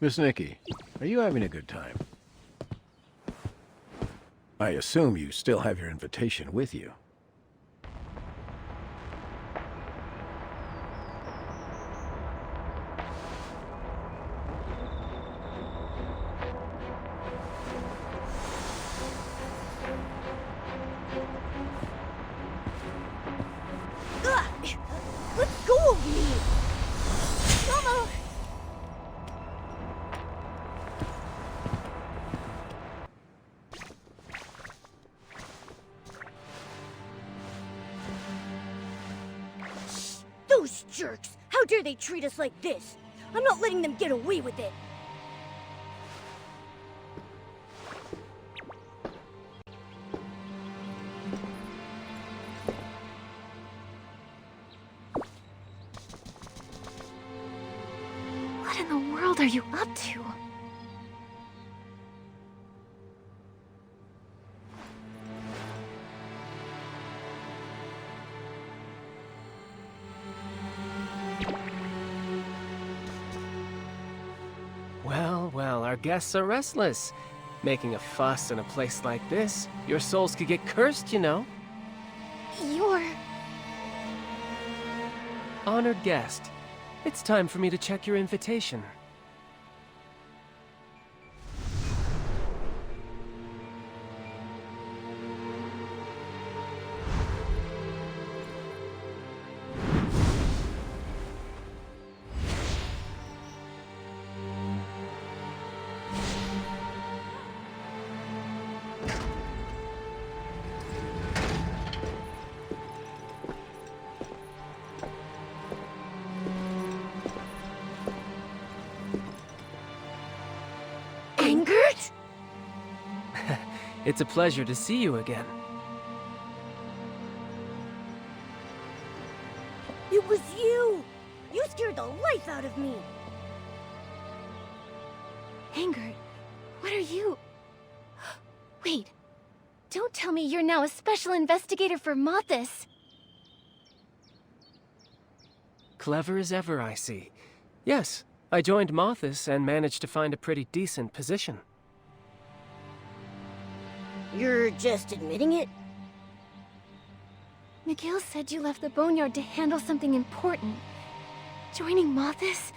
Miss Nikki, are you having a good time? I assume you still have your invitation with you. Let go of me! Momo! Those jerks! How dare they treat us like this? I'm not letting them get away with it! What in the world are you up to? Well, our guests are restless. Making a fuss in a place like this, your souls could get cursed, you know. You're... Honored guest, it's time for me to check your invitation. It's a pleasure to see you again. It was you! You scared the life out of me! Angered, what are you... Wait, don't tell me you're now a special investigator for Mothis. Clever as ever, I see. Yes, I joined Mothis and managed to find a pretty decent position. You're just admitting it? Miguel said you left the Boneyard to handle something important. Joining Mothis?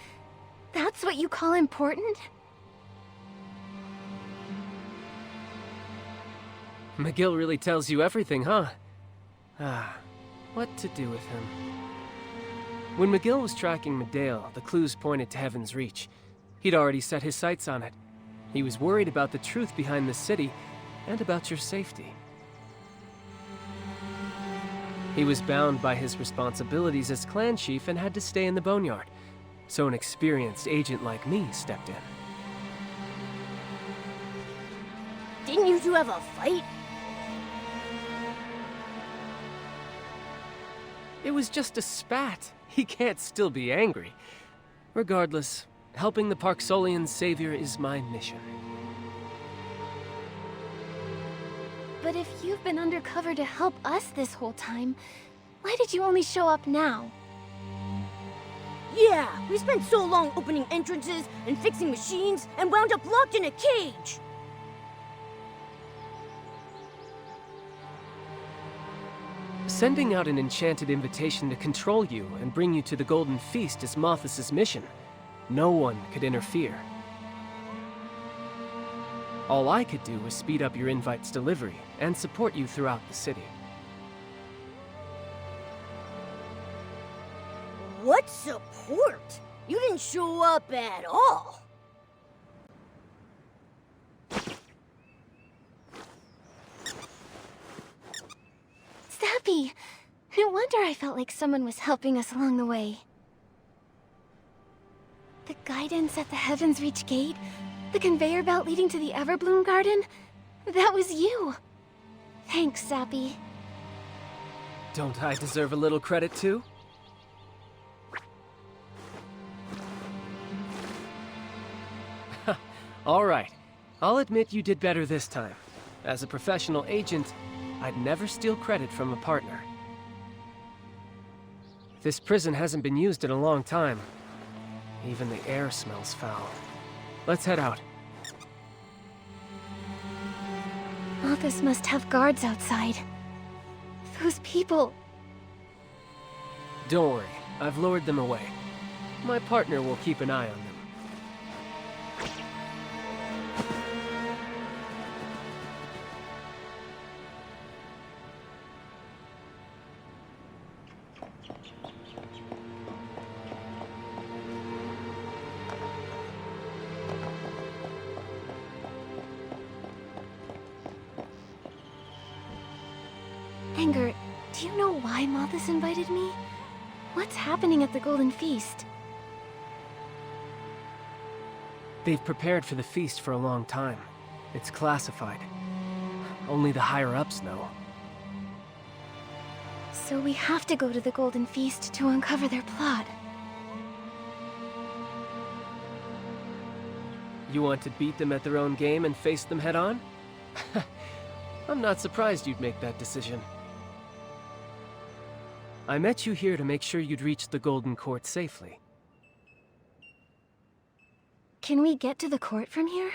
That's what you call important? Miguel really tells you everything, huh? What to do with him? When Miguel was tracking Medale, the clues pointed to Heaven's Reach. He'd already set his sights on it. He was worried about the truth behind the city, and about your safety. He was bound by his responsibilities as clan chief and had to stay in the Boneyard, so an experienced agent like me stepped in. Didn't you two have a fight? It was just a spat. He can't still be angry. Regardless, helping the Parksolian savior is my mission. But if you've been undercover to help us this whole time, why did you only show up now? Yeah, we spent so long opening entrances and fixing machines and wound up locked in a cage! Sending out an enchanted invitation to control you and bring you to the Golden Feast is Mothis' mission. No one could interfere. All I could do was speed up your invite's delivery and support you throughout the city. What support? You didn't show up at all. Zappy! No wonder I felt like someone was helping us along the way. The guidance at the Heaven's Reach gate? The conveyor belt leading to the Everbloom Garden? That was you! Thanks, Zappy. Don't I deserve a little credit too? All right. I'll admit you did better this time. As a professional agent, I'd never steal credit from a partner. This prison hasn't been used in a long time. Even the air smells foul. Let's head out. Malthus must have guards outside. Those people... Don't worry, I've lured them away. My partner will keep an eye on them. Anger, do you know why Malthus invited me? What's happening at the Golden Feast? They've prepared for the feast for a long time. It's classified. Only the higher-ups know. So we have to go to the Golden Feast to uncover their plot. You want to beat them at their own game and face them head-on? I'm not surprised you'd make that decision. I met you here to make sure you'd reach the Golden Court safely. Can we get to the court from here?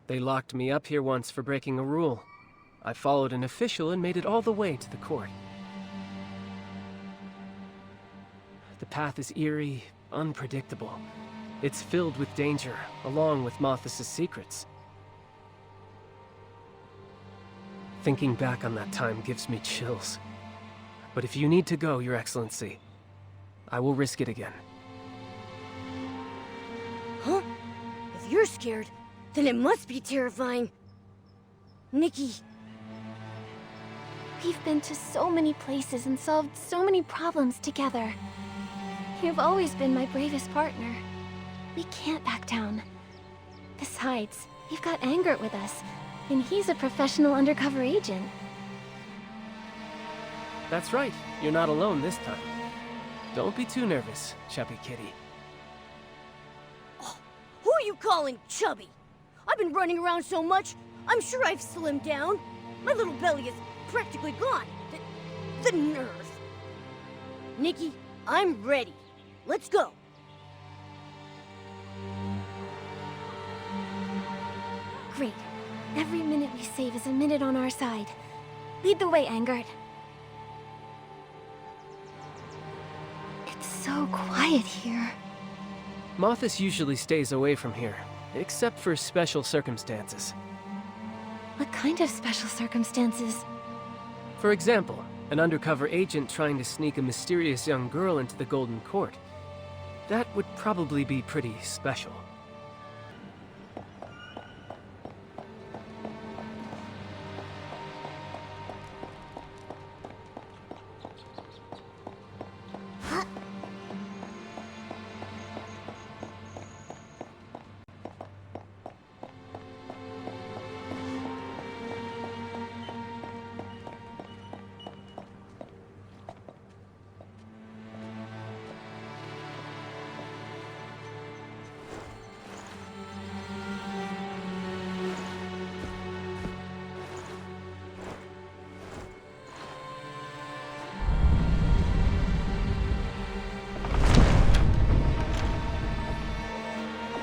They locked me up here once for breaking a rule. I followed an official and made it all the way to the court. The path is eerie, unpredictable. It's filled with danger, along with Malthus' secrets. Thinking back on that time gives me chills. But if you need to go, Your Excellency, I will risk it again. Huh? If you're scared, then it must be terrifying. Nikki. We've been to so many places and solved so many problems together. You've always been my bravest partner. We can't back down. Besides, we've got Anger with us, and he's a professional undercover agent. That's right. You're not alone this time. Don't be too nervous, chubby kitty. Oh, who are you calling chubby? I've been running around so much, I'm sure I've slimmed down. My little belly is practically gone. The nerve. Nikki, I'm ready. Let's go. Great. Every minute we save is a minute on our side. Lead the way, Angert. It's so quiet here. Malthus usually stays away from here, except for special circumstances. What kind of special circumstances? For example, an undercover agent trying to sneak a mysterious young girl into the Golden Court. That would probably be pretty special.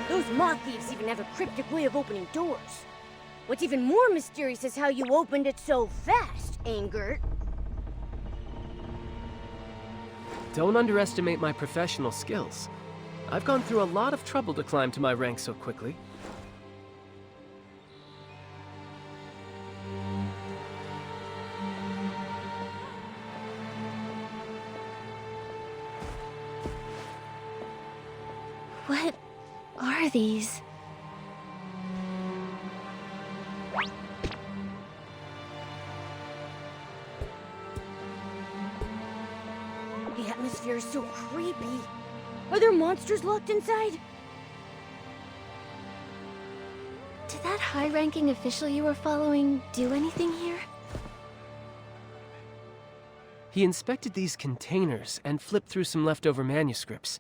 Those moth thieves even have a cryptic way of opening doors. What's even more mysterious is how you opened it so fast, Angert. Don't underestimate my professional skills. I've gone through a lot of trouble to climb to my rank so quickly. What are these? The atmosphere is so creepy. Are there monsters locked inside? Did that high-ranking official you were following do anything here? He inspected these containers and flipped through some leftover manuscripts.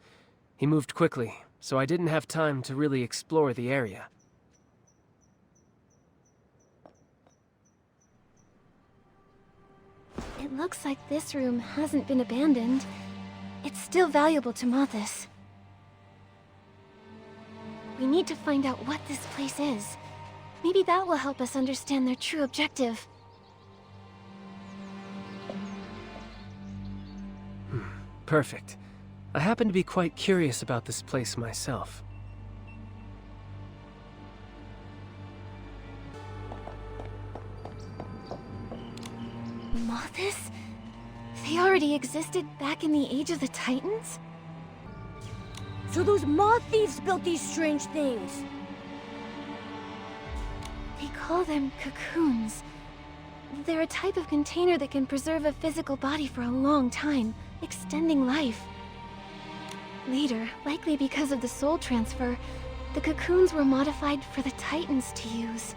He moved quickly, so I didn't have time to really explore the area. It looks like this room hasn't been abandoned. It's still valuable to Mothis. We need to find out what this place is. Maybe that will help us understand their true objective. Perfect. I happen to be quite curious about this place myself. Mothis? They already existed back in the Age of the Titans? So those moth thieves built these strange things. They call them cocoons. They're a type of container that can preserve a physical body for a long time, extending life. Later, likely because of the soul transfer, the cocoons were modified for the Titans to use.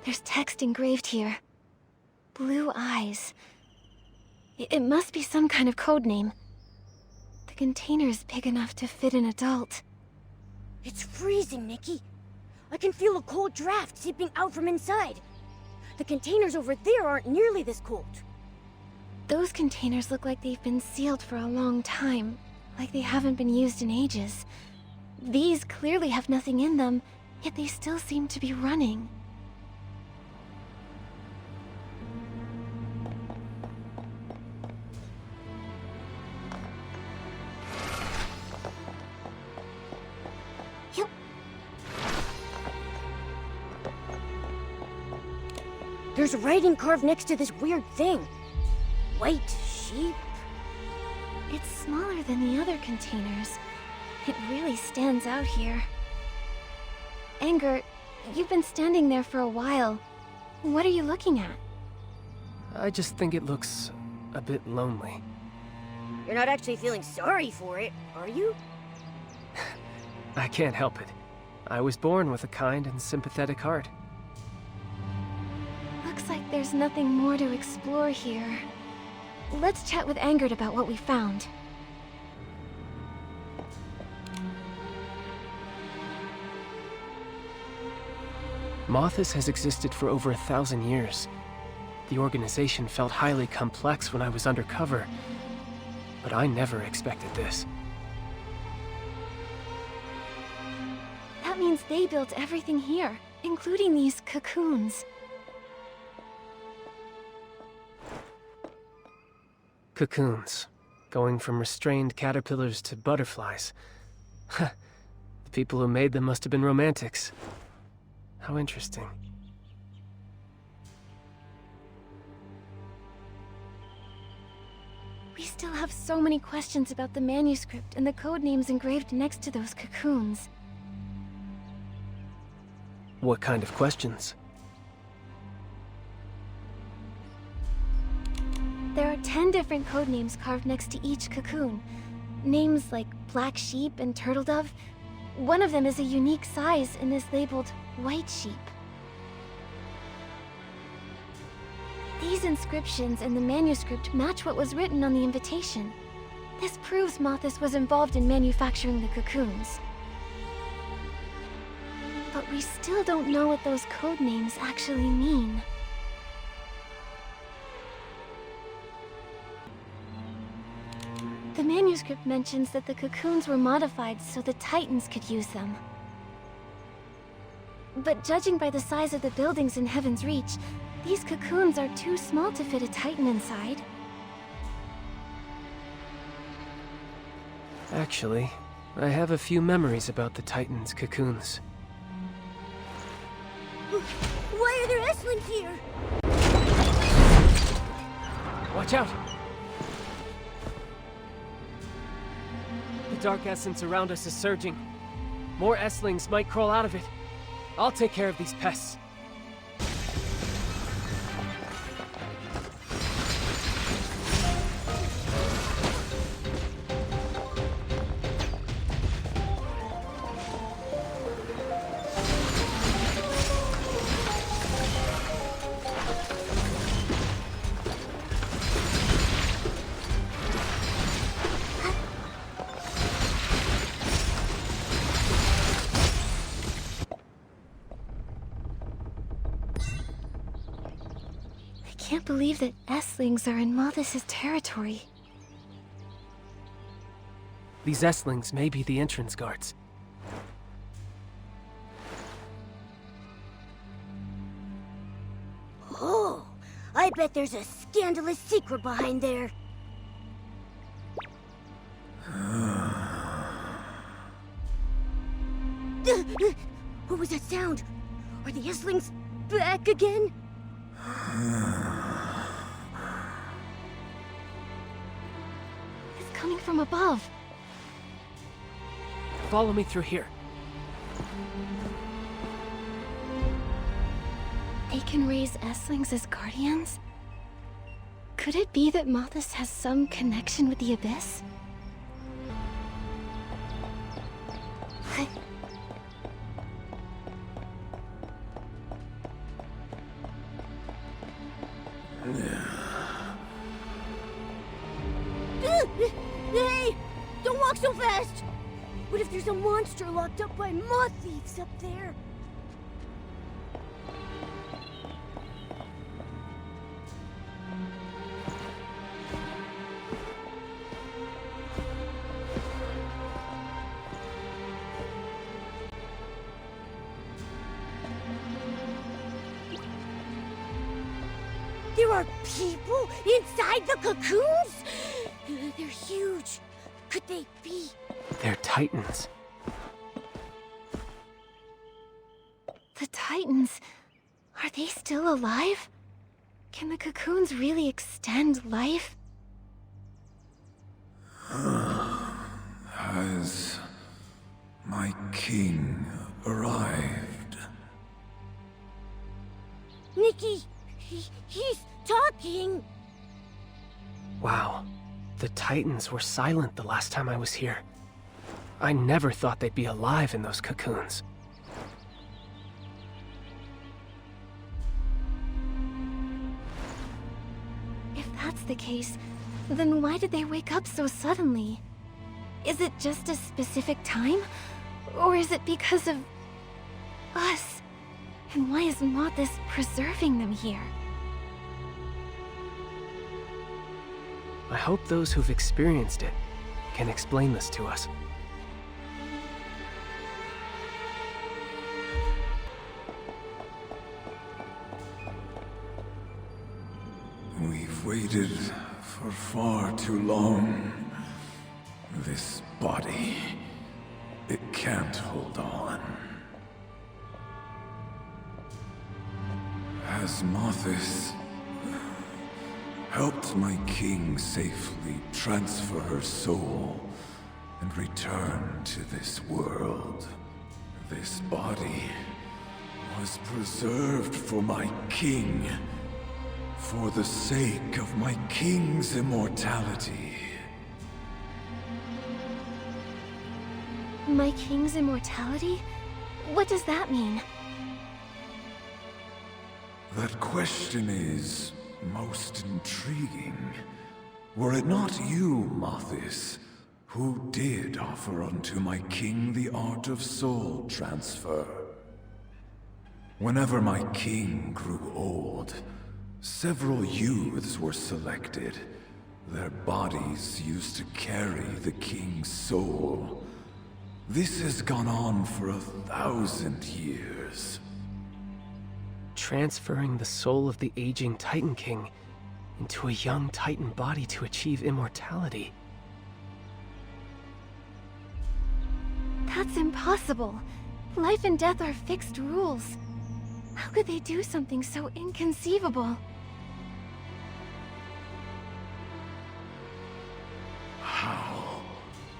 There's text engraved here. Blue eyes. It must be some kind of code name. The container is big enough to fit an adult. It's freezing, Nikki. I can feel a cold draft seeping out from inside. The containers over there aren't nearly this cold. Those containers look like they've been sealed for a long time, like they haven't been used in ages. These clearly have nothing in them, yet they still seem to be running. There's writing carved next to this weird thing. White sheep? It's smaller than the other containers. It really stands out here. Anger, you've been standing there for a while. What are you looking at? I just think it looks a bit lonely. You're not actually feeling sorry for it, are you? I can't help it. I was born with a kind and sympathetic heart. Looks like there's nothing more to explore here. Let's chat with Angered about what we found. Mothis has existed for over 1,000 years. The organization felt highly complex when I was undercover, but I never expected this. That means they built everything here, including these cocoons. Cocoons. Going from restrained caterpillars to butterflies. The people who made them must have been romantics. How interesting. We still have so many questions about the manuscript and the code names engraved next to those cocoons. What kind of questions? There are 10 different code names carved next to each cocoon. Names like Black Sheep and Turtle Dove. One of them is a unique size and is labeled White Sheep. These inscriptions and the manuscript match what was written on the invitation. This proves Mothis was involved in manufacturing the cocoons. But we still don't know what those code names actually mean. The manuscript mentions that the cocoons were modified so the Titans could use them. But judging by the size of the buildings in Heaven's Reach, these cocoons are too small to fit a Titan inside. Actually, I have a few memories about the Titans' cocoons. Why are there Esslings here? Watch out! The dark essence around us is surging. More Esslings might crawl out of it. I'll take care of these pests. I can't believe that S-lings are in Mothis' territory. These S-lings may be the entrance guards. Oh, I bet there's a scandalous secret behind there. What was that sound? Are the S-lings back again? It's coming from above. Follow me through here. They can raise S-lings as guardians? Could it be that Mothis has some connection with the Abyss? Hey! Don't walk so fast! What if there's a monster locked up by moth thieves up there? There are people inside the cocoons? They're huge. Could they be? They're Titans. The Titans... are they still alive? Can the cocoons really extend life? Has my king arrived? Nikki, he's talking. Wow. The Titans were silent the last time I was here. I never thought they'd be alive in those cocoons. If that's the case, then why did they wake up so suddenly? Is it just a specific time? Or is it because of... us? And why is Mothis preserving them here? I hope those who've experienced it can explain this to us. We've waited for far too long. This body, it can't hold on. Has Mothis helped my king safely transfer her soul and return to this world? This body was preserved for my king, for the sake of my king's immortality. My king's immortality? What does that mean? That question is most intriguing. Were it not you, Mothis, who did offer unto my king the art of soul transfer? Whenever my king grew old, several youths were selected. Their bodies used to carry the king's soul. This has gone on for 1,000 years. Transferring the soul of the aging Titan King into a young Titan body to achieve immortality. That's impossible. Life and death are fixed rules. How could they do something so inconceivable?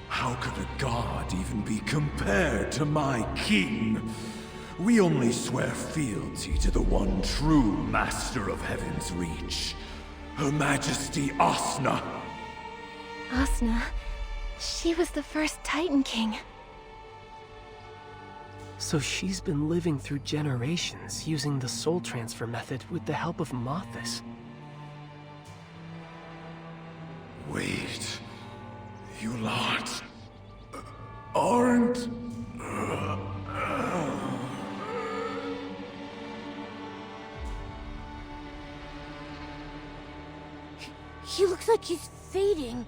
How could a god even be compared to my king? We only swear fealty to the one true master of Heaven's Reach, Her Majesty Asna. Asna, she was the first Titan King. So she's been living through generations using the soul transfer method with the help of Mothis. Wait, you lot aren't... He looks like he's fading.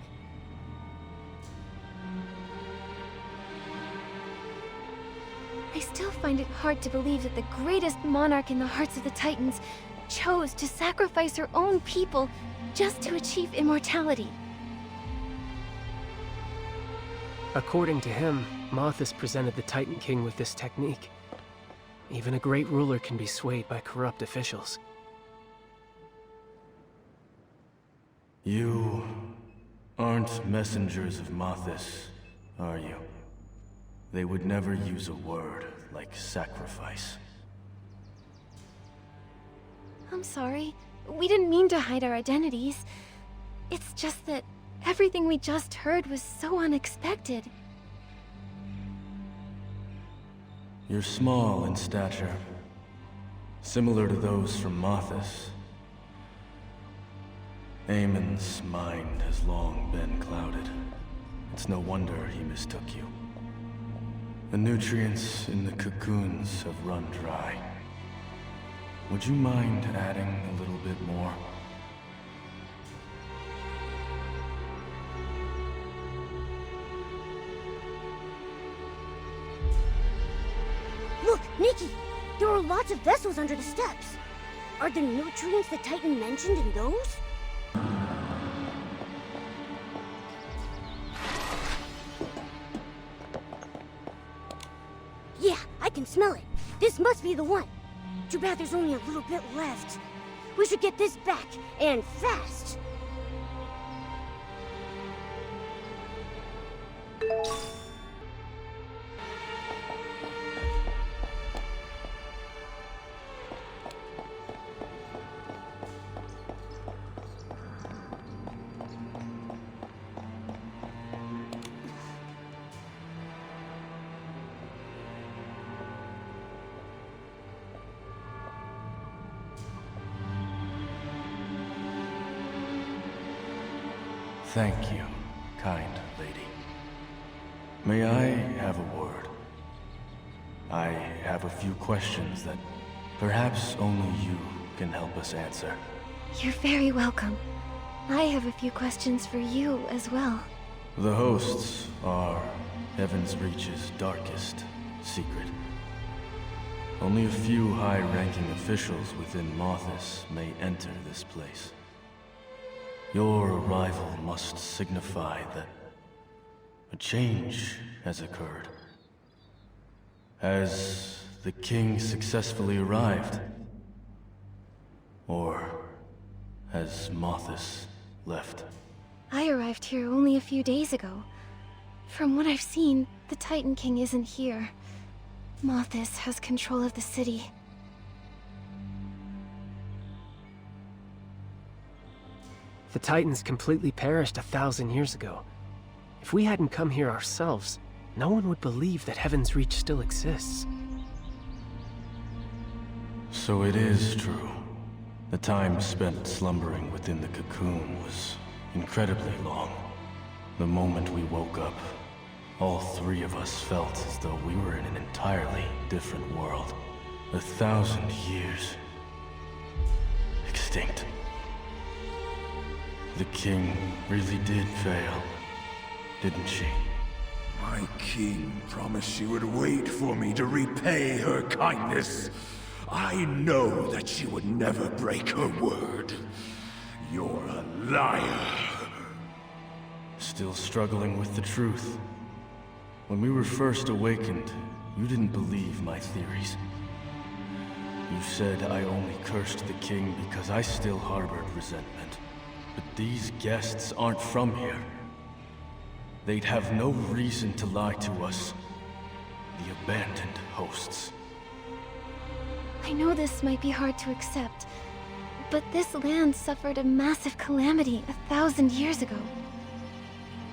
I still find it hard to believe that the greatest monarch in the hearts of the Titans chose to sacrifice her own people just to achieve immortality. According to him, Mothis presented the Titan King with this technique. Even a great ruler can be swayed by corrupt officials. You aren't messengers of Mothis, are you? They would never use a word like sacrifice. I'm sorry. We didn't mean to hide our identities. It's just that everything we just heard was so unexpected. You're small in stature, similar to those from Mothis. Aemon's mind has long been clouded. It's no wonder he mistook you. The nutrients in the cocoons have run dry. Would you mind adding a little bit more? Look, Nikki! There are lots of vessels under the steps. Are the nutrients the Titan mentioned in those? Yeah, I can smell it. This must be the one. Too bad there's only a little bit left. We should get this back, and fast. Thank you, kind lady. May I have a word? I have a few questions that perhaps only you can help us answer. You're very welcome. I have a few questions for you as well. The hosts are Heaven's Reach's darkest secret. Only a few high-ranking officials within Mothis may enter this place. Your arrival must signify that a change has occurred. Has the king successfully arrived? Or has Mothis left? I arrived here only a few days ago. From what I've seen, the Titan King isn't here. Mothis has control of the city. The Titans completely perished 1,000 years ago. If we hadn't come here ourselves, no one would believe that Heaven's Reach still exists. So it is true. The time spent slumbering within the cocoon was incredibly long. The moment we woke up, all three of us felt as though we were in an entirely different world. 1,000 years. Extinct. The king really did fail, didn't she? My king promised she would wait for me to repay her kindness. I know that she would never break her word. You're a liar. Still struggling with the truth. When we were first awakened, you didn't believe my theories. You said I only cursed the king because I still harbored resentment. But these guests aren't from here. They'd have no reason to lie to us. The abandoned hosts. I know this might be hard to accept, but this land suffered a massive calamity 1,000 years ago.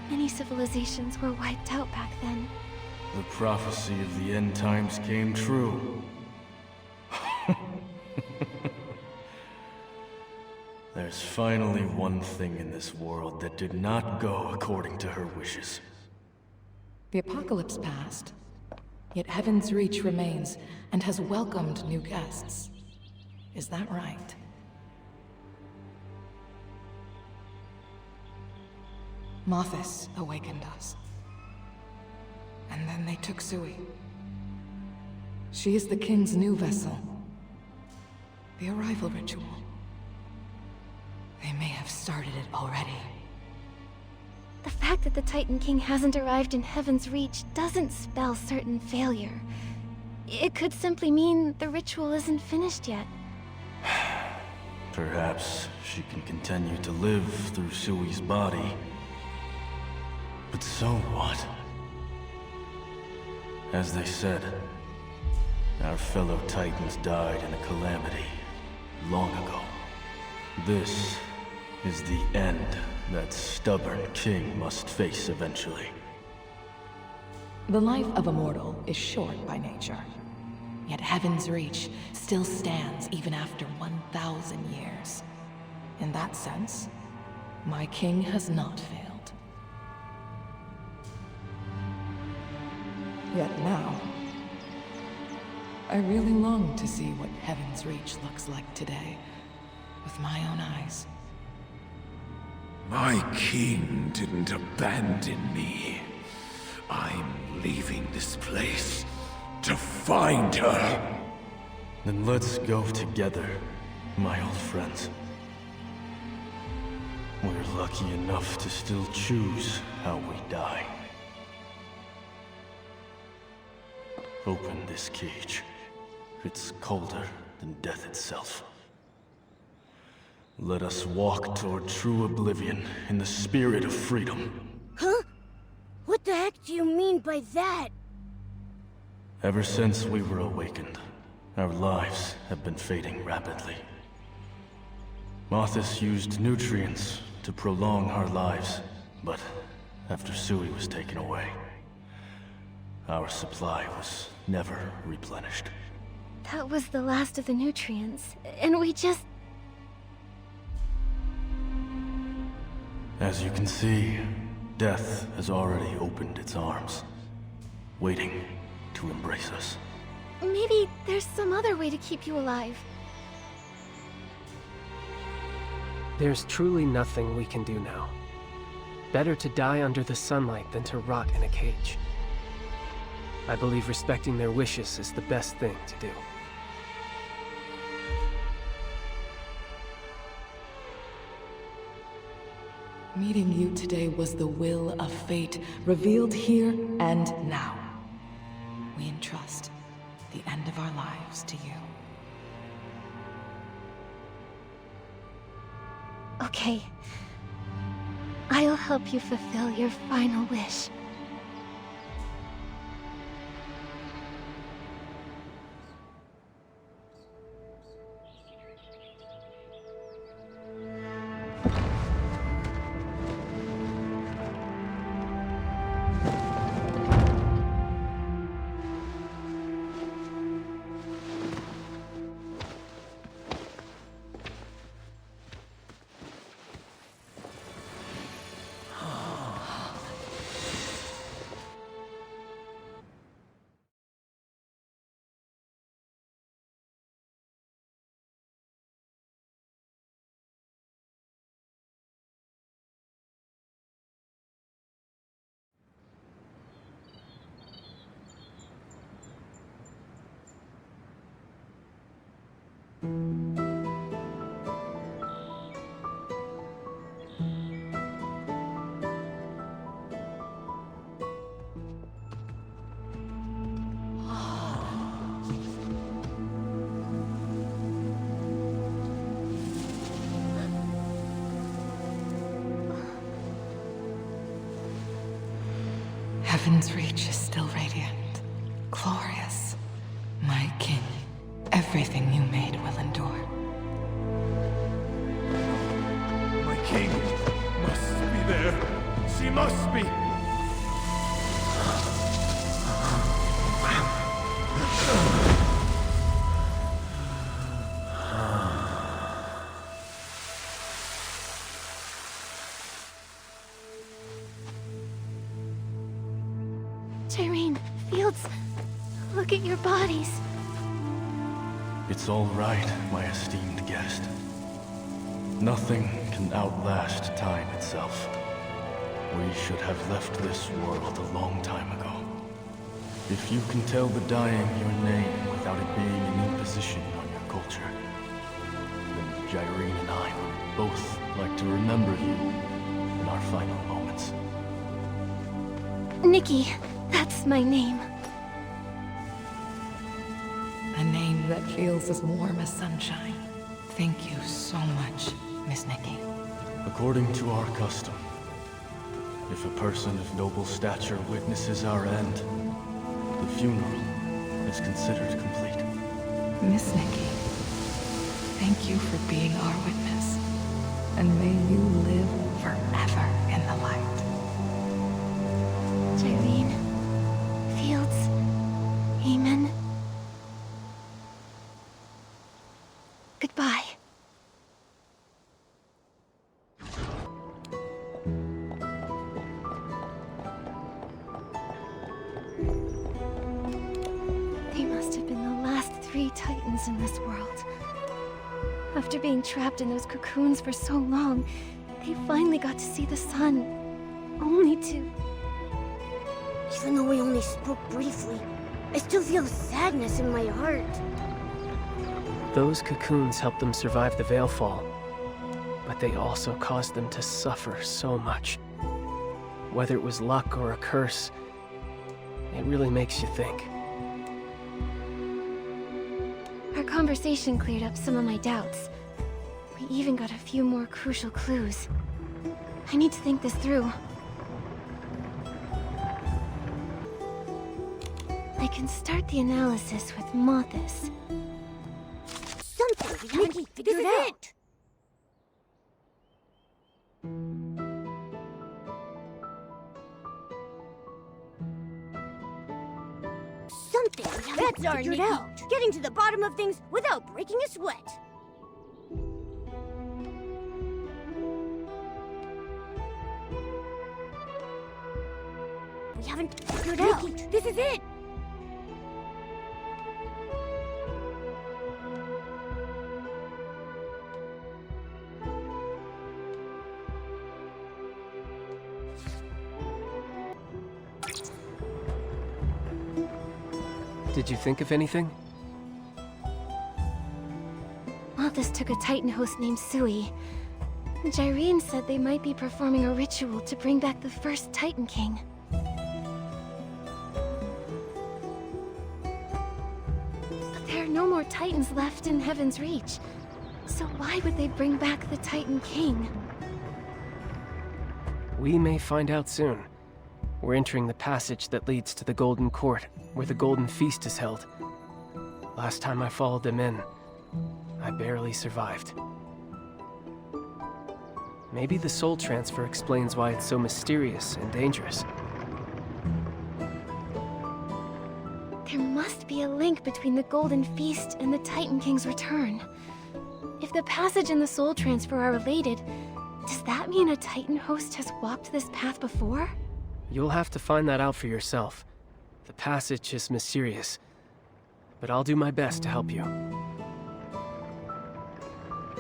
Many civilizations were wiped out back then. The prophecy of the end times came true. There's finally one thing in this world that did not go according to her wishes. The apocalypse passed, yet Heaven's Reach remains and has welcomed new guests. Is that right? Mothis awakened us. And then they took Sui. She is the King's new vessel. The arrival ritual. They may have started it already. The fact that the Titan King hasn't arrived in Heaven's Reach doesn't spell certain failure. It could simply mean the ritual isn't finished yet. Perhaps she can continue to live through Sui's body. But so what? As they said, our fellow Titans died in a calamity long ago. This is the end that stubborn king must face eventually. The life of a mortal is short by nature. Yet Heaven's Reach still stands even after 1,000 years. In that sense, my king has not failed. Yet now, I really long to see what Heaven's Reach looks like today, with my own eyes. My king didn't abandon me. I'm leaving this place to find her. Then let's go together, my old friends. We're lucky enough to still choose how we die. Open this cage. It's colder than death itself. Let us walk toward true oblivion in the spirit of freedom. Huh? What the heck do you mean by that? Ever since we were awakened, our lives have been fading rapidly. Mothis used nutrients to prolong our lives, but after Sui was taken away, our supply was never replenished. That was the last of the nutrients, and we just... As you can see, death has already opened its arms, waiting to embrace us. Maybe there's some other way to keep you alive. There's truly nothing we can do now. Better to die under the sunlight than to rot in a cage. I believe respecting their wishes is the best thing to do. Meeting you today was the will of fate, revealed here and now. We entrust the end of our lives to you. Okay. I'll help you fulfill your final wish. Heaven's Reach is still radiant, glorious. My king, everything king must be there. She must be. Irene, Fields, look at your bodies. It's all right, my esteemed guest. Nothing can outlast time itself. We should have left this world a long time ago. If you can tell the dying your name without it being an imposition on your culture, then Irene and I would both like to remember you in our final moments. Nikki, that's my name. A name that feels as warm as sunshine. Thank you so much, Miss Nikki. According to our custom, if a person of noble stature witnesses our end, the funeral is considered complete. Miss Nikki, thank you for being our witness. And may you live forever in the light. Irene, Fields, Amen. Goodbye. They must have been the last 3 Titans in this world. After being trapped in those cocoons for so long, they finally got to see the sun. Only to... Even though we only spoke briefly, I still feel sadness in my heart. Those cocoons helped them survive the Veilfall, but they also caused them to suffer so much. Whether it was luck or a curse, it really makes you think. Our conversation cleared up some of my doubts. We even got a few more crucial clues. I need to think this through. I can start the analysis with Mothis. Something we haven't figured out. Something we haven't figured out. Getting to the bottom of things without breaking a sweat. We haven't figured out. This is it. Did you think of anything? Mothis took a Titan host named Sui. Irene said they might be performing a ritual to bring back the first Titan King. But there are no more Titans left in Heaven's Reach. So why would they bring back the Titan King? We may find out soon. We're entering the passage that leads to the Golden Court, where the Golden Feast is held. Last time I followed them in, I barely survived. Maybe the soul transfer explains why it's so mysterious and dangerous. There must be a link between the Golden Feast and the Titan King's return. If the passage and the soul transfer are related, does that mean a Titan host has walked this path before? You'll have to find that out for yourself. The passage is mysterious, but I'll do my best to help you.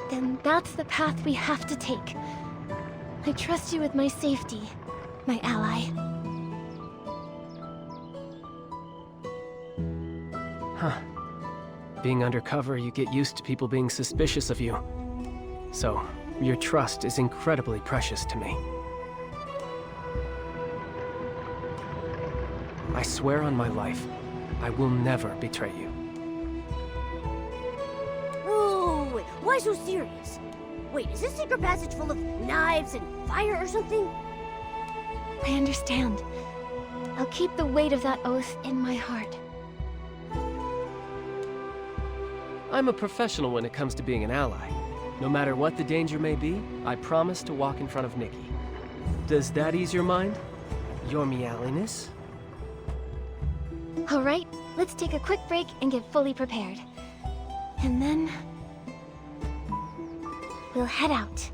Then that's the path we have to take. I trust you with my safety, my ally. Huh. Being undercover, you get used to people being suspicious of you. So, your trust is incredibly precious to me. I swear on my life, I will never betray you. Oh, wait, why so serious? Wait, is this secret passage full of knives and fire or something? I understand. I'll keep the weight of that oath in my heart. I'm a professional when it comes to being an ally. No matter what the danger may be, I promise to walk in front of Nikki. Does that ease your mind? Your meowiness? All right, let's take a quick break and get fully prepared. And then... we'll head out.